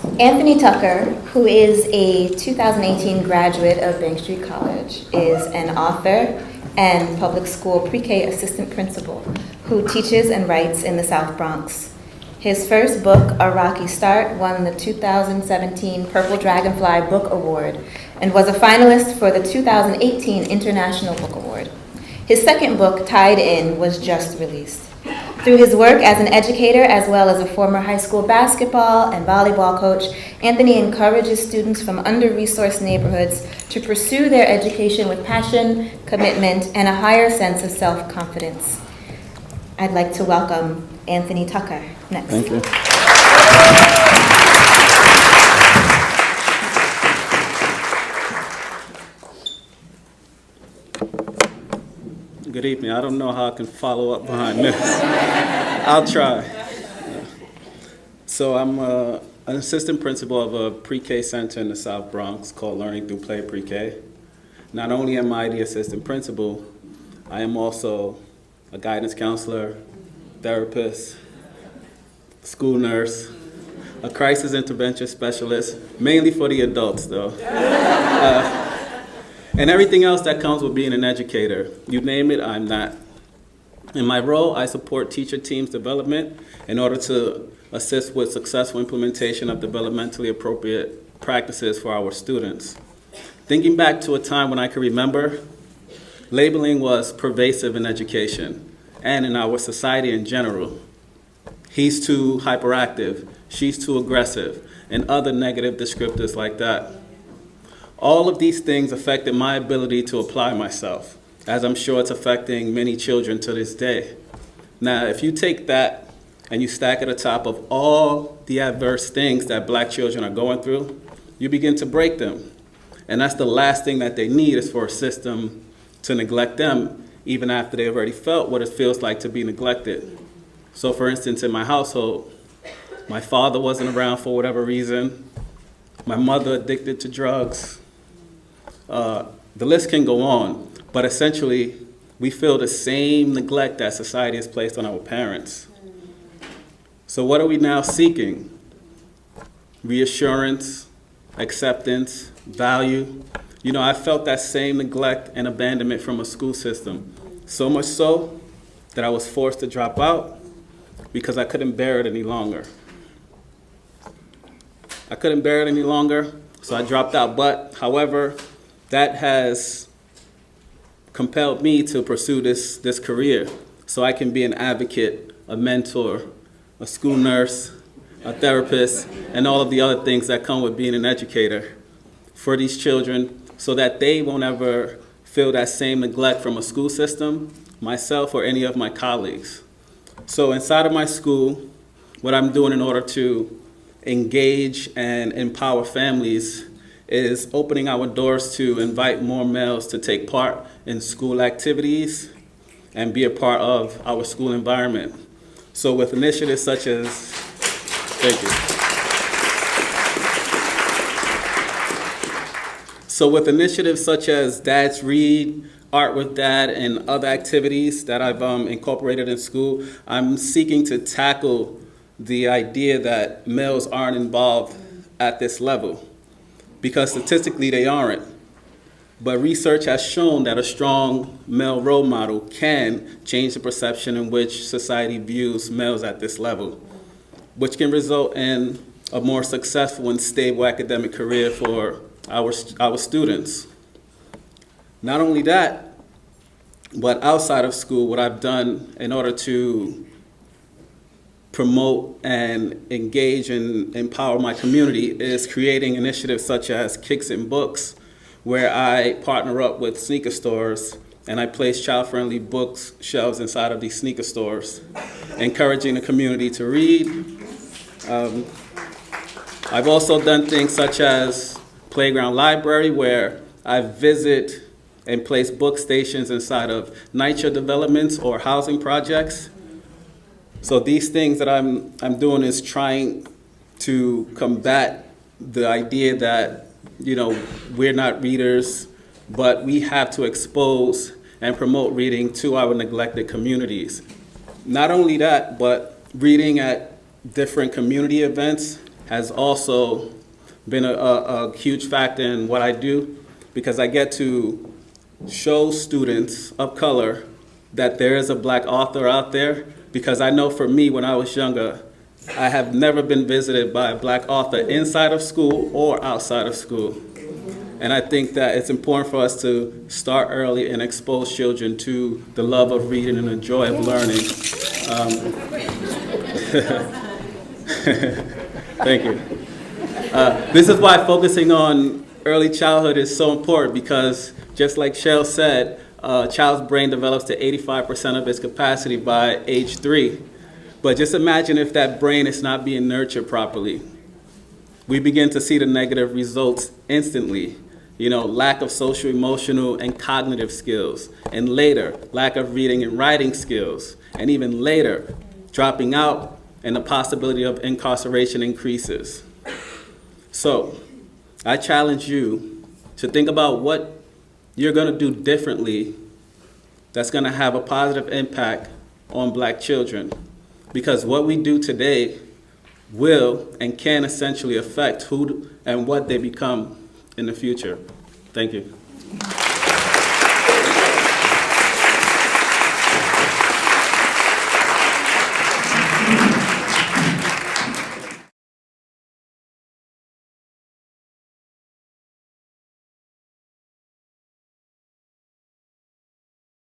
Anthony Tucker, who is a 2018 graduate of Bank Street College, is an author and public school pre-K assistant principal who teaches and writes in the South Bronx. His first book, A Rocky Start, won the 2017 Purple Dragonfly Book Award and was a finalist for the 2018 International Book Award. His second book, Tied In, was just released. Through his work as an educator as well as a former high school basketball and volleyball coach, Anthony encourages students from under-resourced neighborhoods to pursue their education with passion, commitment, and a higher sense of self-confidence. I'd like to welcome Anthony Tucker next. Thank you. Good evening. I don't know how I can follow up behind this. I'll try. So I'm an assistant principal of a pre-K center in the South Bronx called Learning Through Play Pre-K. Not only am I the assistant principal, I am also a guidance counselor, therapist, school nurse, a crisis intervention specialist, mainly for the adults though. And everything else that comes with being an educator. You name it, I'm that. In my role, I support teacher teams development in order to assist with successful implementation of developmentally appropriate practices for our students. Thinking back to a time when I can remember, labeling was pervasive in education and in our society in general. He's too hyperactive, she's too aggressive, and other negative descriptors like that. All of these things affected my ability to apply myself, as I'm sure it's affecting many children to this day. Now, if you take that and you stack it atop of all the adverse things that Black children are going through, you begin to break them. And that's the last thing that they need, is for a system to neglect them, even after they've already felt what it feels like to be neglected. So for instance, in my household, my father wasn't around for whatever reason, my mother addicted to drugs. The list can go on, but essentially, we feel the same neglect that society has placed on our parents. So what are we now seeking? Reassurance, acceptance, value. You know, I felt that same neglect and abandonment from a school system, so much so that I was forced to drop out because I couldn't bear it any longer. So I dropped out. But, however, that has compelled me to pursue this career so I can be an advocate, a mentor, a school nurse, a therapist, and all of the other things that come with being an educator for these children so that they won't ever feel that same neglect from a school system, myself, or any of my colleagues. So inside of my school, what I'm doing in order to engage and empower families is opening our doors to invite more males to take part in school activities and be a part of our school environment. So with initiatives such as, thank you. So with initiatives such as Dads Read, Art with Dad, and other activities that I've incorporated in school, I'm seeking to tackle the idea that males aren't involved at this level, because statistically they aren't. But research has shown that a strong male role model can change the perception in which society views males at this level, which can result in a more successful and stable academic career for our students. Not only that, but outside of school, what I've done in order to promote and engage and empower my community is creating initiatives such as Kicks and Books, where I partner up with sneaker stores and I place child-friendly books shelves inside of these sneaker stores, encouraging the community to read. I've also done things such as Playground Library, where I visit and place book stations inside of NYCHA developments or housing projects. So these things that I'm doing is trying to combat the idea that, you know, we're not readers, but we have to expose and promote reading to our neglected communities. Not only that, but reading at different community events has also been a huge factor in what I do, because I get to show students of color that there is a Black author out there, because I know for me, when I was younger, I have never been visited by a Black author inside of school or outside of school. And I think that it's important for us to start early and expose children to the love of reading and the joy of learning. Thank you. This is why focusing on early childhood is so important, because just like Shell said, a child's brain develops to 85% of its capacity by age 3. But just imagine if that brain is not being nurtured properly. We begin to see the negative results instantly. Lack of social, emotional, and cognitive skills. And later, lack of reading and writing skills. And even later, dropping out, and the possibility of incarceration increases. So, I challenge you to think about what you're going to do differently that's going to have a positive impact on Black children. Because what we do today will and can essentially affect who and what they become in the future. Thank you.